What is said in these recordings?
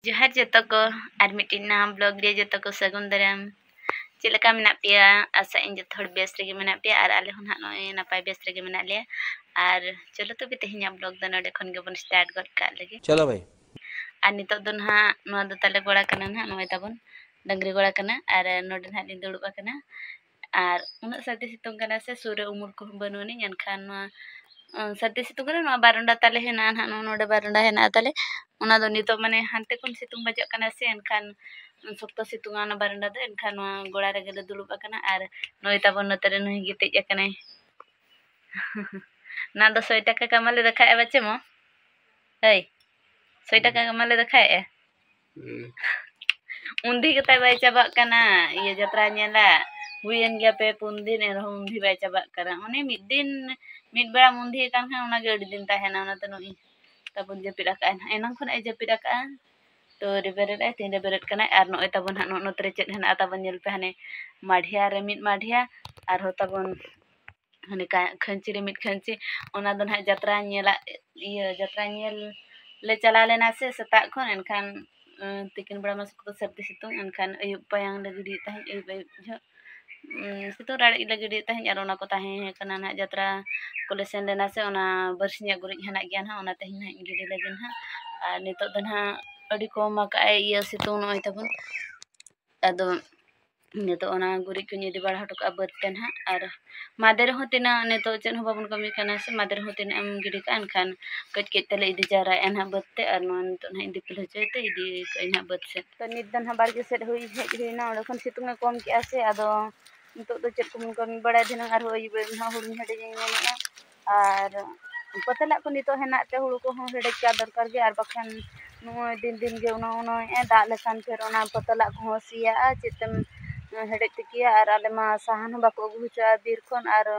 जोहार जतो को आर मिट्टी ना ब्लॉग रे जतो को सगुन दराम चेलका मेना पिया आशा इन जतो हड़ बेस रेगे मेना पिया आर आले हन हानो नापाय बेस रेगे मेना ले आर चलो तो तेहኛ ब्लॉग द नडे खन गेबन स्टार्ट गड का लगे चलो भाई आर नितो दो ना नो दो ताले गोड़ा कना ना नो ताबन डंगरी गोड़ा कना आर नोडे ना लिन दुड़ुब कना आर उना साथे सितुंग कना से सूर्य उमुल को बनुनी एनखान सर्दी सितुंग कना नो बारंडा ताले हेना ना नोडे बारंडा हेना ताले उना दो नितो माने हानते कोन सितुंग बजक कना से एनखान सप्तो सितुंगा ना बारंडा दो एनखान गोड़ा रे गेले दुड़ुब कना आर नोय ताबन नतरे नोय गितेज कना ना दो 100 टाका कमाले देखाए बच्चे मो hey 100 टाका कमाले देखाए उन्धी कता बाय चाबा कना ये जत्रा नेला हुयन गया पे 3 दिन एरह उन्धी बाय चाबा करा ओने मिद दिन मिद बेड़ा मुंधी कान खान ओना गे अडी दिन ताहेना ओना त नोई ताबन जपिरा का एनम खन ए जपिरा का तो रिबेरेट आई तीन रिबेरेट कना आर नोय ताबन हानो नोतरे चेत हेना ताबन नेल पे हाने माढ़िया रे मिद माढ़िया आर हो ताबन हाने का खंची रे मिद खंची ओना दन हा जत्रा नेला ये जत्रा नेल ले चला लेना से सता खन एनखान तिकिन बड़ा मसक तो सर्दी सितुंग एनखान अयुब पयांग लगड़ी ताहे अयुब सितुंग राड़ी लगड़ी ताहे आर ओना को ताहे कना ना जत्रा कोले सेन लेना से ओना बरसिया गुरिज हना गया ना ओना ताहे ना गिड़ी लगिन हा आर नितो दन हा अडी को मकाए ये सितुंग नोय ताबन अदो नितो ओना गुरिज को निदि बड़ा हटो का बत्तन हा आर मादेर हो तिना नितो चेन हो बाबन कमी कना से मादेर हो तिना एम गिड़ी का एनखान कच कच तले इदि जारा एन हा बत्ते आर नो नितो ना इदि पिल होचेते इदि कइन हा बत से तो नित दन हा बारगे सेट हुई हेज हुईना ओडे खन सितुंग कम के आसे आदो नितो दो चेत को कमी बड़ा दिन आर हो इबे ना हुड़ी हेडे जेना आर पतला को नितो हेना ते हुड़ू को हेडे का दरकार गे आर बखान नो दिन दिन गे उनो ए दा लेखान फेर ओना पतला को सिया चेतम हेडे तिकिया आर आले मा साहान बाको अगु हुचा बीर खन आर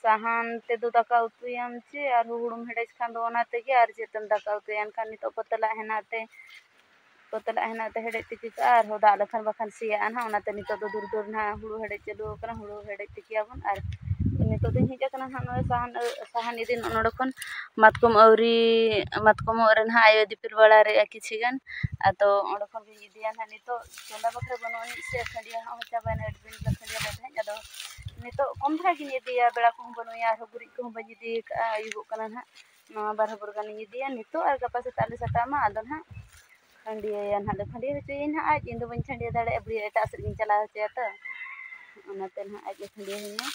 साहान ते दो दाका उतुयाम चे आर हुड़ुम हेडेज खान दो ओना तेगे आर चेतम दाका उतुयान खान नितो पतला हेना ते हेडे तिकी का आर हो दा लेखान बखान सिया ना ओना ते नितो दो दूर दूर ना हुड़ू हेडे चलु कना हुड़ू हेडे तिकिया बन आर नितो दिन हिजा कना ना साहान इदि नोडे खन मातकम औरी मातकम ओरन हा आयो दिपिर बड़ा रे किछिगन आतो ओडे खन गे इदिया ना नितो चंदा बखरे बनोनी से खंडिया हा होचा बायना एडबिन खंडिया बाय आदो नितो कम था गिन इदिया बेड़ा को बनोया आर गुरी को बजि दि आयुब कना ना नो बार हबर गन इदिया नितो आर गपा से ताले सटामा आदो ना खंडिया या ना खंडिया होचे ना आज इन दो बन खंडिया दाड़े अबरी एटा से गिन चला होचे त ओनाते ना आज खंडिया हिना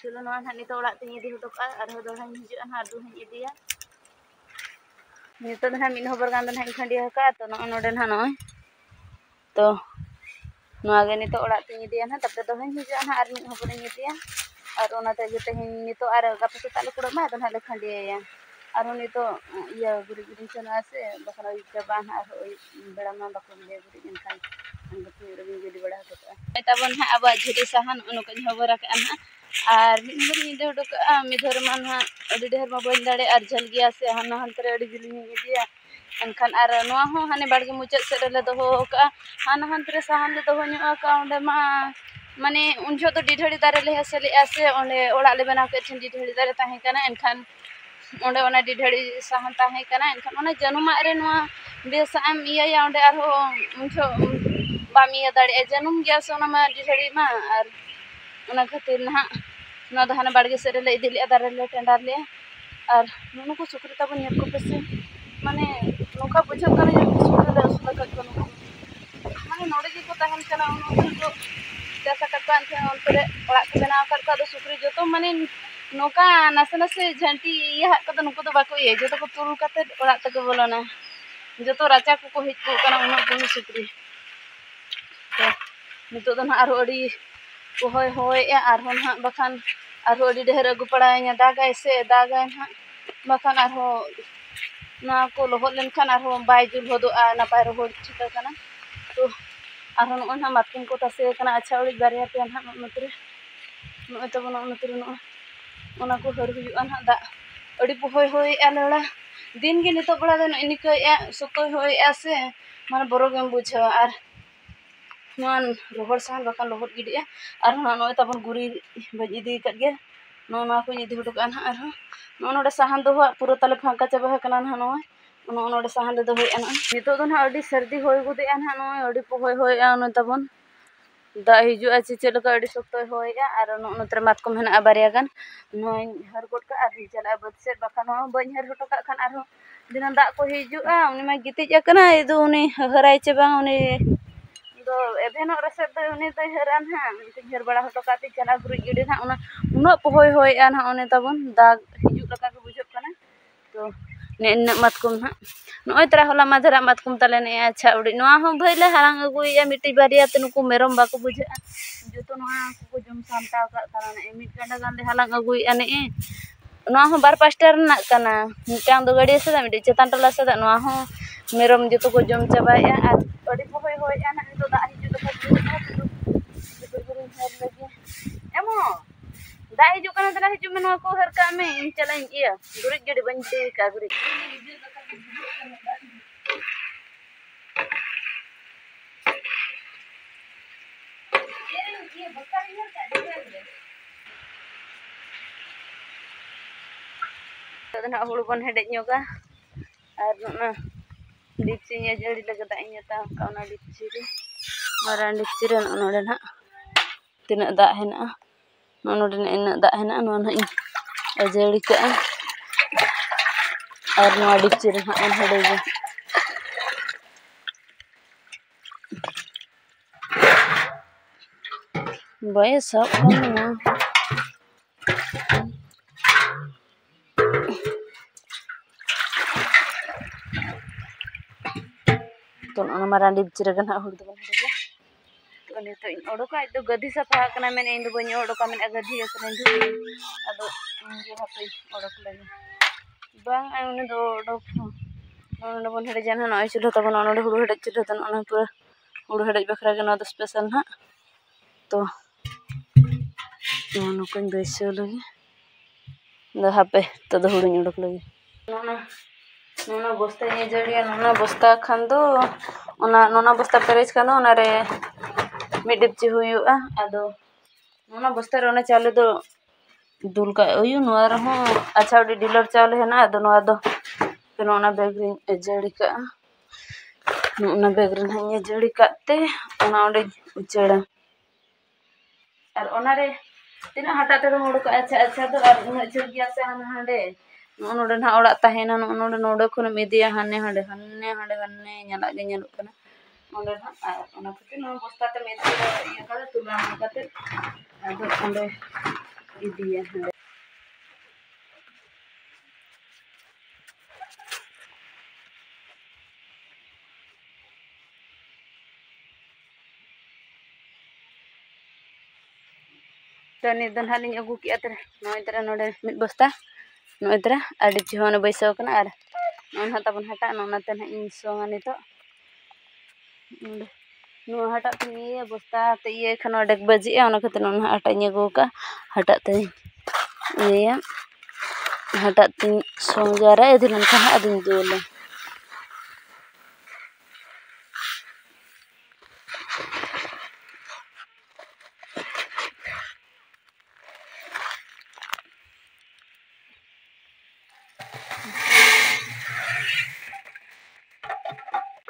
चलो नोन हानि तो ओड़ा तिन इदि होतो का आर हो दोहां हिजु अन हार दु हन इदिया नितो दन मिन होबर गान दन हन खंडिया का तो नो नोडे ना नो तो नो आगे नितो ओड़ा तिन इदिया ना तब दोहां हिजु अन आर मिन होबर इदिया आर ओना ते जते हिन नितो आर गपा से ताले कुड़ा मा दन हाले खंडिया या आर नितो या गुरी गुरी चना से बखरा चबा आर बेड़ा मा बको ले गुरी इनखान अंगत रवि गेली बड़ा होता ताबन हा अब झुरी साहन उनो को होबर का ना आर मिन निदे उडक मिधर मान हा अडी ढेर मा बन दाड़े आर झल गया से हाना हंतरे अडी जिलिंग इदिया एनखान आर नोआ हो हाने बाड़गे मुचाद से ले दोहो का हाना हंतरे साहन ले दोहो न्यो का ओंडे मा माने उन जो तो डिढड़ी दारे ले हसले आसे ओंडे ओड़ा ले बना के ठंडी डिढड़ी दारे ताहे कना एनखान ओंडे ओना डिढड़ी साहन ताहे कना एनखान ओना जनुमा रे नोआ बेसाम इया या ओंडे आर हो उन जो बामिया दाड़े जनुम गया से ओना मा डिढड़ी मा आर ओना खातिर ना ना दो हाने बाड़गे से ले इदिले दारे ले टेंडार ले आर नुनु को सुकरी ताबन नेल को पेसे माने नोका बुझो कना जे सुकरी ले असुला का कनो माने नोडे जी को ताहन कना उनु जो जैसा कटवान थे उनपरे ओड़ा के बनाव कर का दो सुकरी जो तो माने नोका नासे नासे झंटी इया हक तो नुको तो बाको ये जो तो को तुल काते ओड़ा तक बोलना जो तो राचा को हित को कना उनु को सुकरी तो नितो दन आरो अडी को होय होय आर होन हा बखान आरो अडी ढेर अगु पड़ाया दागाय से दागाय हा बखान आरो ना को लोहद लेनखान आरो बाय जुल होदो आ ना पाय रोड छिका कना तो आरो नो ना मातकिन को तसे कना अच्छा उड़ी बारिया पे ना मतरे नॉय तब नॉय को हर हुआ ना दा अड़ी पोहय होय लड़ा दिन के नितो बड़ा निका सतो होय से माने बरो गेम बुझा और रोहर सहन बाकान लोहर गिडिया और नॉय तब गुरी बज इदी कगे नॉय को इदी हटो ना और नॉय सहन दो पूरा ताले फांका चाबा कना ना नॉय सहन दो होय ना नितो दो ना अड़ी सर्दी होय गुदे ना नॉय अड़ी पोहय होय नॉय तब दा हिजुआ चेचेलका अड़ी सख्तो होय और नोतरे मातकम हेना बारिया गान नॉय हर गोट का आदि चला बद से बाखान बन हर हटो का खान और दिन दा को हिजुआ उनी मा गितिज अकना इदो उनी हराय चे बांग उनी दो एभेन रसे दो उनी दो हरान हा हर बड़ा हटो काती चला गुरी गिडी ना उना पोहय होय ना उनी तबन दा हिजु लका को बुझो कना तो ने मातकम ना नॉय तरा होला माधरा मातकम तले ने अच्छा उडी नोआ हो भइले हारांग अगुया मिटी बारिया ते नुकु मेरम बाको बुझा जतो नोआ को जम सामटा का ताना ने मिट कांडा गांदे हालांग अगुया ने नोआ हो बार पास्टर ना कना मिटांग दो गाड़ी से मिटी चेतान टला से नोआ हो मेरम जतो को जम चाबाया और अडी पोहय होय ना तो दा हिजु लका बुझा गुरु हर लगे एमो दा हिजु कना तला हिजु में नोआ को हर का में इन चलाइन इया गुरी गड़ी बन दे का गुरी तो हुड़ बन हेडेज नोगा और ना डिप्सी nya जड़ी लगा दा ता का डिप्सी रे मारा डिप्सी रे नोडे ना तिना दा हेना नोडे इन दा हेना नो ना जड़ी का और नो डिप्सी रे ना हेडेज बाय सब कम तो मारा डिप्सी रे ना हुड़ दो तो ने तो ओडोका तो गदी सफा कना मैंने इन बनी ओडोका मैंने गदी असने दु अदो इंजे हापे ओडोक लगे बांग आ उन दो ओडोक नोन बन हेडे जाना नय चुलो तब नोन हुड़ हेडे चुलो तन ओना पूरा हुड़ हेडे बखरा के न स्पेशल ना तो नोन को बेसो लगे द हापे तो हुड़ ओडोक लगे नोना बस्ता ये जड़िया नोना बस्ता खान दो नोना बस्ता पेरेज खान दो रे मिड डिप्ची हुआ आदो नोना बस्ता रे चाले दो दुल का उयु नोआ रहो अच्छा उडी डीलर चाले है ना आदो नोआ दो फिर नोना बैग रे जड़ी का नोना बैग रे हन्ने जड़ी काते ओना ओडे उचड़ा और ओना रे तिना हटा ते मोड़ का अच्छा तो और उन चल गया से हांडे नोडे ना ओड़ा ताहेना नोडे खन मिदिया हाने हांडे नेला गे नेलुक कना नोडे ना ओना खातिर नो बस्ता ते मिदिया ये का तुला काते आदो ओंडे इदिया हांडे तो निदन हालिंग अगु किया तेरे नोय तेरे नोडे मिद बस्ता नोय तेरे आडी चिहोन बैसो कना आर नोन हता बन हटा नोना ते इन सोंगा नितो नो हटा ते ये बस्ता ते ये खन डेक बजी ओना खातिर नोन हटा अगु का हटा ते ये हटा ते सोंग जारा एदिन खन आदिन दोले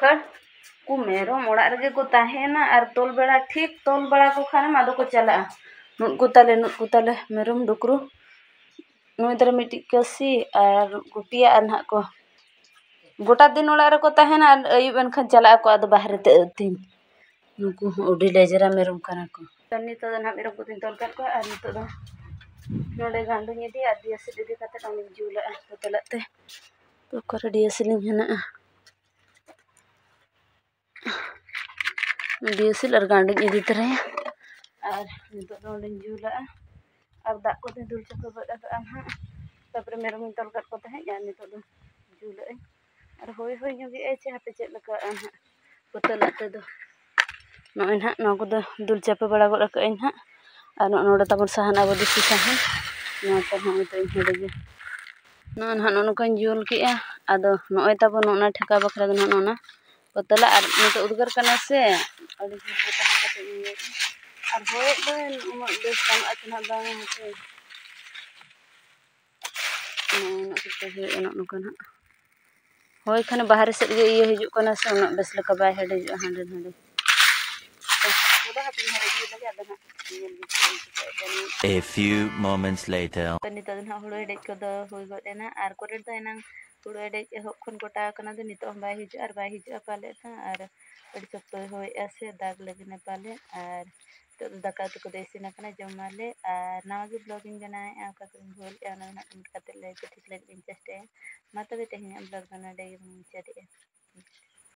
खर को मेरम ओड़ा रे को ताहेना और तोल बेड़ा ठीक तोल बेड़ा को खाने मादो को चला नुट को ताले मेरम डुकरू नोय तरह मिटी कसी और गुपिया अनहा को गोटा दिन ओड़ा रे को ताहेना अयुब एनखन चला को आदो बाहर ते अतिन नुकु ओडी लेजरा मेरम कना को तनी तो ना मेरम को दिन तोल कर को और नितो दो नोडे गांडू निदी आदि से दीदी काते टांग जुला तो तलते तो कर डीएसएल हेना डीएसएल और गांडू इदी तरह और नितो नोडे जुला और दा को दुल चको बड़ा का ना तापर मेरम तोल कर को तहे या नितो दो जुला और होय होय नगे एचे हापे चेक लका ना पतलते दो नोय ना नो को दुल चपे बड़ा गड का ना Ar nono tabon sahan abo disi sahan no ta no to hede no na no ko jul ke ado no tabon no na ठेका बखरा do no na potala ar nito udgar kana se adi jil ta kate iye ar hoye do no des kam atna bang hate no kite hoye no kana hoy khane bahar se ge iye hiju kana se no bes leka bay hede ju hande hande A few moments later. nito do hulu hede ko do hoy go dena ar kore do enang hulu hede ehok khon gota kana do nito bay hiju ar bay hiju pale ta ar adi chokto hoy ase dag lagi ne pale ar to daka to ko desina kana jomale ar nawa ge blogging jana ka ko bol ana na kate le tik le interest e mata be tehnya blog dana de muncade